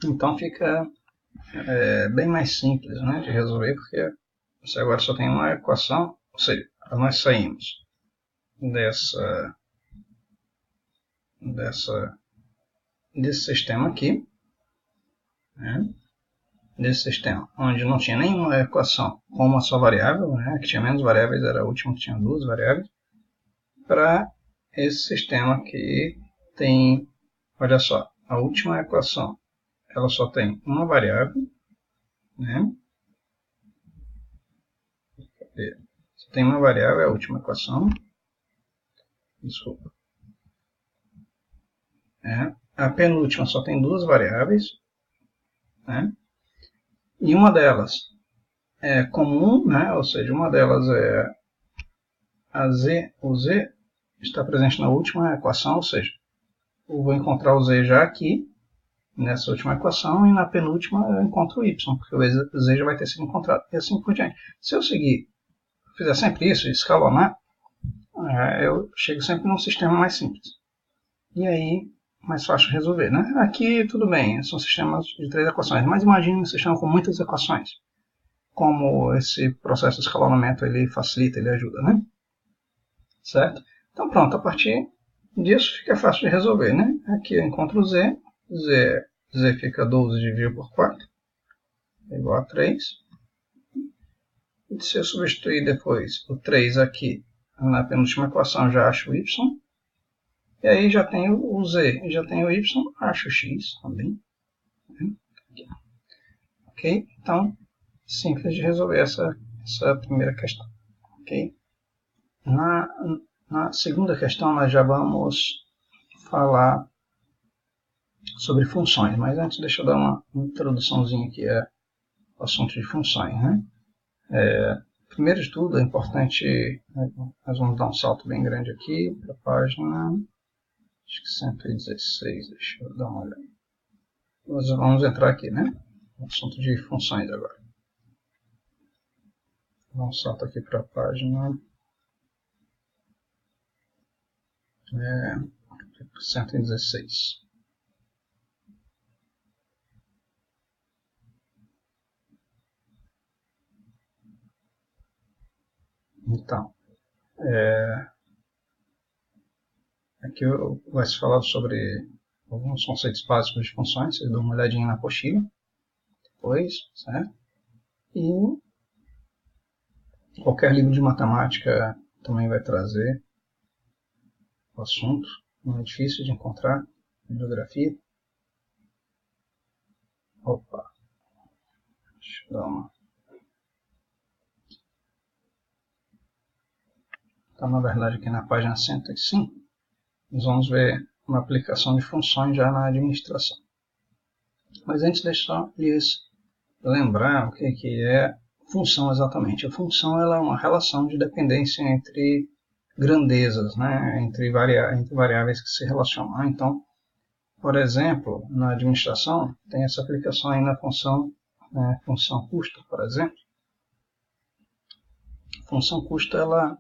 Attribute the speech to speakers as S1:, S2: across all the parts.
S1: Então fica bem mais simples, né, de resolver, porque você agora só tem uma equação, ou seja, nós saímos desse sistema aqui, né, desse sistema onde não tinha nenhuma equação com uma só variável, né, que tinha menos variáveis, era a última que tinha duas variáveis, para esse sistema que tem, olha só, a última equação, ela só tem uma variável, né? Só tem uma variável, é a última equação, desculpa. A penúltima só tem duas variáveis, né? E uma delas é comum, né? Ou seja, uma delas é o z está presente na última equação, ou seja, eu vou encontrar o z já aqui, nessa última equação, e na penúltima eu encontro o y, porque o z já vai ter sido encontrado, e assim por diante. Se eu fizer sempre isso, escalonar, eu chego sempre num sistema mais simples. E aí, mais fácil de resolver, né? Aqui, tudo bem, são sistemas de 3 equações, mas imagine um sistema com muitas equações. Como esse processo de escalonamento ele facilita, ele ajuda, né? Certo? Então, pronto, a partir disso fica fácil de resolver, né? Aqui eu encontro o z, z fica 12 dividido por 4, é igual a 3. E se eu substituir depois o 3 aqui na penúltima equação, já acho o y. E aí já tenho o z, já tenho o y, acho o x também. Ok? Então, simples de resolver essa primeira questão. Ok? Na segunda questão, nós já vamos falar sobre funções, mas antes deixa eu dar uma introduçãozinha aqui ao assunto de funções, né? Primeiro de tudo, é importante, nós vamos dar um salto bem grande aqui para a página, acho que 116, deixa eu dar uma olhada. Nós vamos entrar aqui, né? No assunto de funções agora. Dá um salto aqui para a página 116. Então, aqui vai se falar sobre alguns conceitos básicos de funções. Vocês dão uma olhadinha na apostila depois, certo? E qualquer livro de matemática também vai trazer o assunto. Não é difícil de encontrar bibliografia. Opa, deixa eu dar uma. Então, na verdade, aqui na página 105, nós vamos ver uma aplicação de funções já na administração. Mas antes, deixa eu lhes lembrar o que é função exatamente. A função ela é uma relação de dependência entre grandezas, né? entre variáveis que se relacionam. Então, por exemplo, na administração, tem essa aplicação aí na função custo, por exemplo. A função custo ela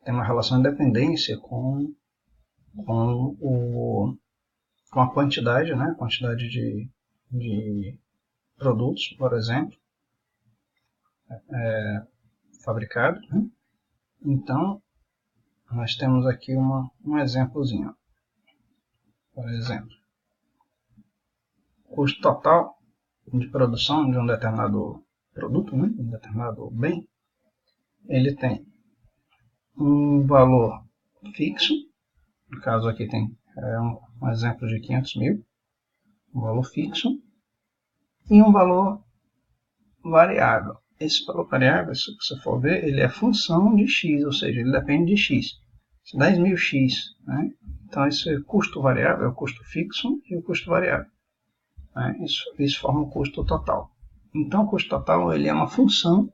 S1: tem uma relação de dependência com a quantidade, né? Quantidade de produtos, por exemplo, fabricados. Né? Então, nós temos aqui um exemplozinho. Por exemplo, o custo total de produção de um determinado produto, né? Um determinado bem, ele tem um valor fixo, no caso aqui tem um exemplo de 500 mil, um valor fixo, e um valor variável. Esse valor variável, se você for ver, ele é função de x, ou seja, ele depende de x. 10.000x, né? Então esse custo variável é o custo fixo e o custo variável. Né? Isso forma o custo total. Então o custo total ele é uma função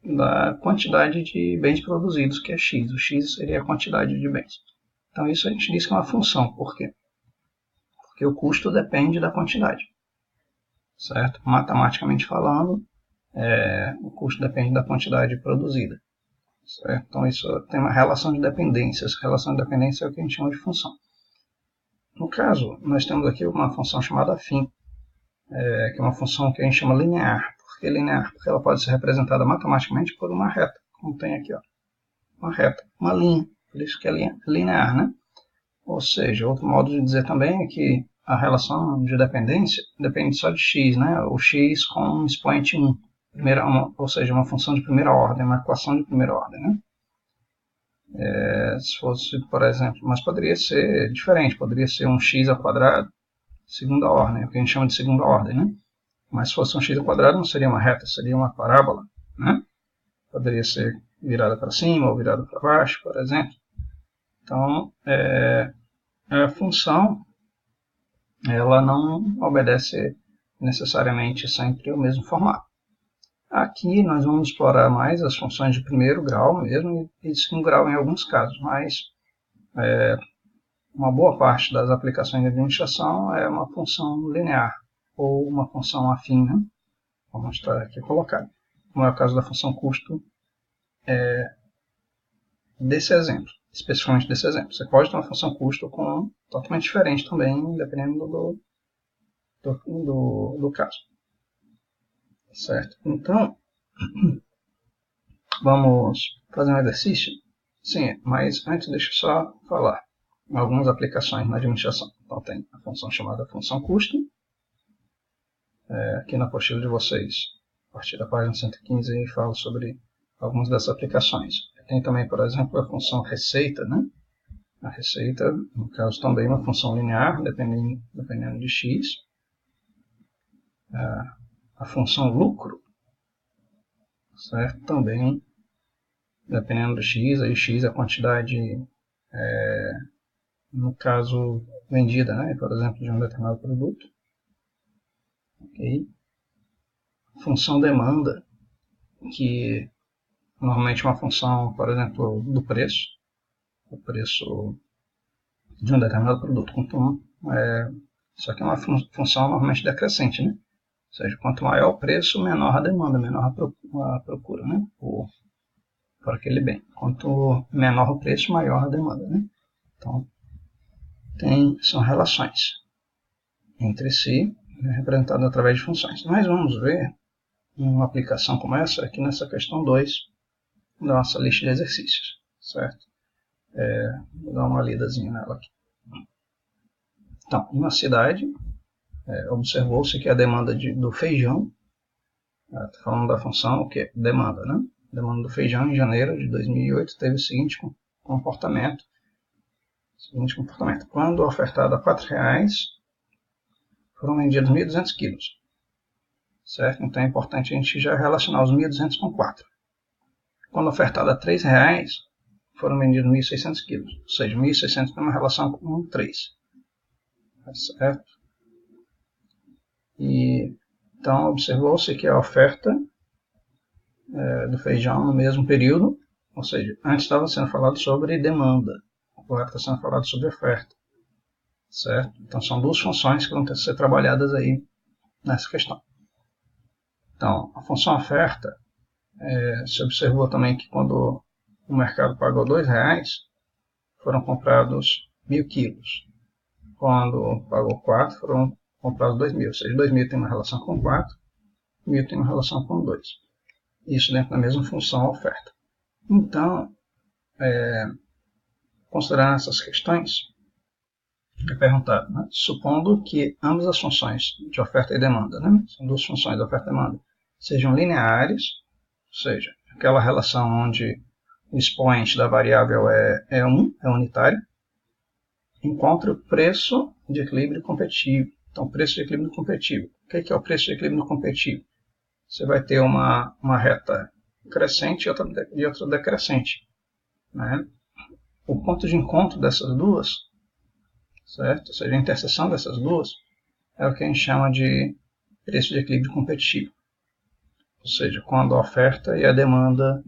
S1: da quantidade de bens produzidos, que é x. O x seria a quantidade de bens. Então isso a gente diz que é uma função. Por quê? Porque o custo depende da quantidade. Certo? Matematicamente falando, o custo depende da quantidade produzida. Certo? Então isso tem uma relação de dependência. Essa relação de dependência é o que a gente chama de função. No caso, nós temos aqui uma função chamada afim, que é uma função que a gente chama linear. Por que linear? Porque ela pode ser representada matematicamente por uma reta, como tem aqui, ó, uma reta, uma linha, por isso que é linear, né? Ou seja, outro modo de dizer também é que a relação de dependência depende só de x, né? O x com um expoente 1, ou seja, uma função de primeira ordem, uma equação de primeira ordem, né? Se fosse, por exemplo, mas poderia ser diferente, poderia ser um x ao quadrado, segunda ordem, o que a gente chama de segunda ordem, né? Mas se fosse um x ao quadrado não seria uma reta, seria uma parábola, né? Poderia ser virada para cima ou virada para baixo, por exemplo. Então, a função, ela não obedece necessariamente sempre o mesmo formato. Aqui nós vamos explorar mais as funções de primeiro grau mesmo e de segundo grau em alguns casos, mas uma boa parte das aplicações de administração é uma função linear ou uma função afim, né? Vamos estar aqui colocado. Como é o caso da função custo desse exemplo, especificamente desse exemplo. Você pode ter uma função custo totalmente diferente também, dependendo do caso. Certo? Então, vamos fazer um exercício? Sim, mas antes deixa eu só falar algumas aplicações na administração. Então tem a função chamada função custo. Aqui na apostila de vocês, a partir da página 115, falo sobre algumas dessas aplicações. Tem também, por exemplo, a função receita, né? A receita, no caso, também uma função linear, dependendo de x. A função lucro, certo? Também, dependendo do x, aí x é a quantidade, no caso, vendida, né? Por exemplo, de um determinado produto. Okay. Função demanda, que normalmente é uma função, por exemplo, do preço, o preço de um determinado produto. Só que é uma função normalmente decrescente, né? Ou seja, quanto maior o preço, menor a demanda, menor a procura, né? Por aquele bem. Quanto menor o preço, maior a demanda, né? Então, são relações entre si, representadas através de funções. Nós vamos ver uma aplicação como essa aqui nessa questão 2 da nossa lista de exercícios, certo? Vou dar uma lidazinha nela aqui. Então, em uma cidade, observou-se que a demanda do feijão, está falando da função, o que? Demanda, né? A demanda do feijão em janeiro de 2008 teve o seguinte comportamento. Quando ofertado a R$ 4,00, foram vendidos 1.200 quilos. Certo? Então é importante a gente já relacionar os 1.200 com 4. Quando ofertado a R$ 3,00, foram vendidos 1.600 quilos. Ou seja, 1.600 tem uma relação com 3. Certo? Então observou-se que a oferta do feijão no mesmo período, ou seja, antes estava sendo falado sobre demanda, agora está sendo falado sobre oferta, certo? Então são duas funções que vão ter que ser trabalhadas aí nessa questão. Então, a função oferta, se observou também que quando o mercado pagou R$ 2,00, foram comprados 1.000 quilos. Quando pagou 4, foram comprados 2.000, ou seja, 2.000 tem uma relação com 4, 1.000 tem uma relação com 2. Isso dentro da mesma função oferta. Então, considerando essas questões, é perguntado, né? Supondo que ambas as funções de oferta e demanda, né? São duas funções de oferta e demanda, sejam lineares, ou seja, aquela relação onde o expoente da variável é unitário, encontre o preço de equilíbrio competitivo. Então, preço de equilíbrio competitivo. O que é o preço de equilíbrio competitivo? Você vai ter uma reta crescente e outra decrescente, né? O ponto de encontro dessas duas, certo? Ou seja, a interseção dessas duas é o que a gente chama de preço de equilíbrio competitivo. Ou seja, quando a oferta e a demanda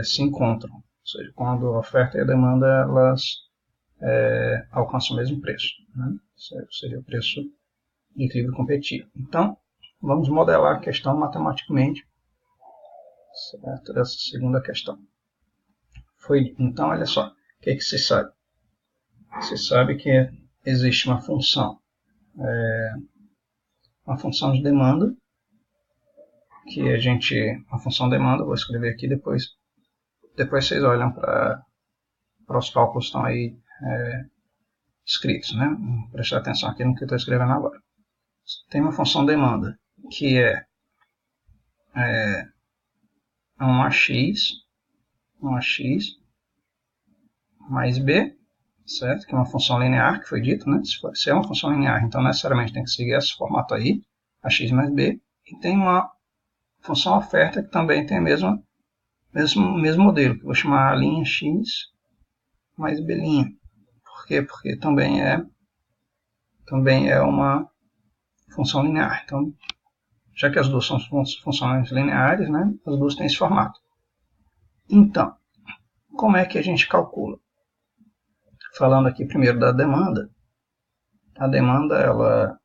S1: se encontram. Ou seja, quando a oferta e a demanda elas alcançam o mesmo preço, né? Seria o preço de equilíbrio competitivo. Então, vamos modelar a questão matematicamente, certo? Essa segunda questão. Então, olha só, o que se sabe? Se sabe que existe uma função de demanda, que uma função demanda, vou escrever aqui depois vocês olham para os cálculos que estão aí escritos, né? Prestar atenção aqui no que eu estou escrevendo agora. Tem uma função demanda que é um AX mais B, certo? Que é uma função linear, que foi dito, né? Se é uma função linear, então necessariamente tem que seguir esse formato aí, AX mais B. E tem uma função oferta que também tem o mesmo modelo, que eu vou chamar linha X mais B'. Por quê? Porque também é uma função linear. Então, já que as duas são funções lineares, né, as duas têm esse formato. Então, como é que a gente calcula? Falando aqui primeiro da demanda. A demanda, ela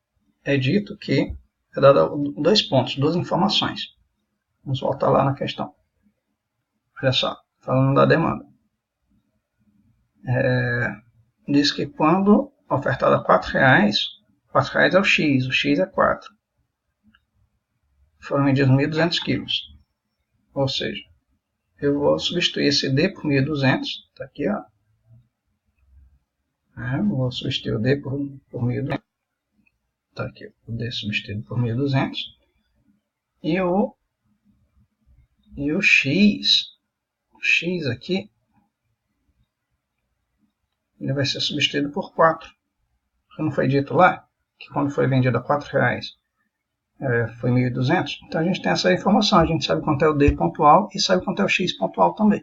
S1: é dito que é dada 2 pontos, 2 informações. Vamos voltar lá na questão. Olha só, falando da demanda. Diz que quando ofertada R$4, R$4 é o X é 4. Foram vendidos 1.200 quilos. Ou seja, eu vou substituir esse D por 1.200. Está aqui, ó. Vou substituir o D por 1.200. Está aqui, o D substituído por 1.200. E o X aqui, ele vai ser substituído por 4. Porque não foi dito lá que quando foi vendido a R$4, foi 1.200. Então a gente tem essa informação. A gente sabe quanto é o D pontual e sabe quanto é o X pontual também.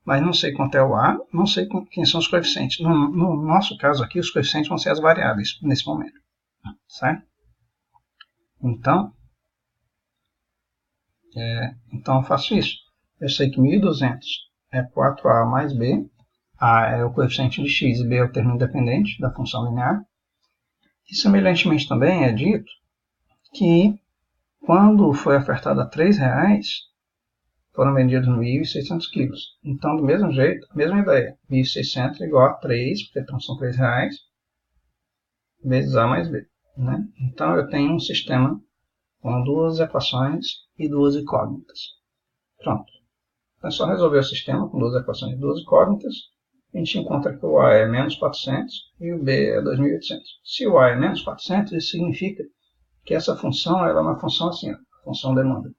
S1: Mas não sei quanto é o A, não sei quem são os coeficientes. No nosso caso aqui, os coeficientes vão ser as variáveis nesse momento. Certo? Então eu faço isso. Eu sei que 1.200 é 4A mais B. A é o coeficiente de x e b é o termo independente da função linear. E semelhantemente também é dito que quando foi ofertado a R$3, foram vendidos 1.600 quilos. Então, do mesmo jeito, a mesma ideia. 1.600 igual a 3, porque então são R$3, vezes A mais B. Né? Então, eu tenho um sistema com 2 equações e 2 incógnitas. Pronto. Então, é só resolver o sistema com 2 equações e 2 incógnitas. A gente encontra que o A é menos 400 e o B é 2.800. Se o A é menos 400, isso significa que essa função ela é uma função assim, a função demanda.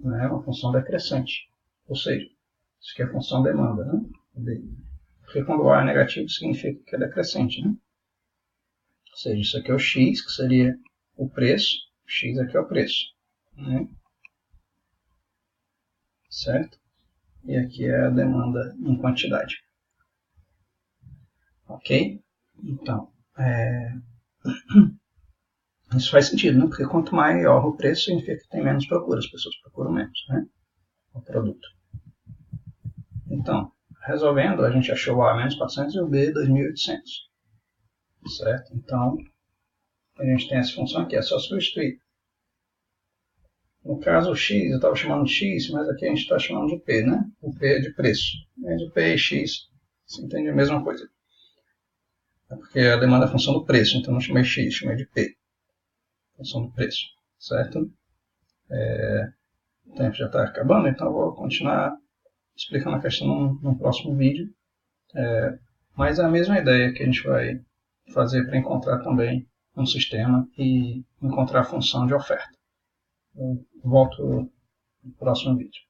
S1: É uma função decrescente. Ou seja, isso aqui é a função demanda. Né? Porque quando o A é negativo, significa que é decrescente. Né? Ou seja, isso aqui é o X, que seria o preço. O X aqui é o preço. Né? Certo? E aqui é a demanda em quantidade. Ok? Então, isso faz sentido, né? Porque quanto maior o preço, significa que tem menos procura, as pessoas procuram menos, né? O produto. Então, resolvendo, a gente achou o A menos 400 e o B 2.800. Certo? Então, a gente tem essa função aqui, é só substituir. No caso, o X, eu estava chamando de X, mas aqui a gente está chamando de P, né? O P é de preço. Mas o P e X, você entende a mesma coisa. É porque a demanda é a função do preço, então não chamei X, chamei de P. Função do preço, certo? O tempo já está acabando, então eu vou continuar explicando a questão num próximo vídeo. Mas é a mesma ideia que a gente vai fazer para encontrar também um sistema e encontrar a função de oferta. Eu volto no próximo vídeo.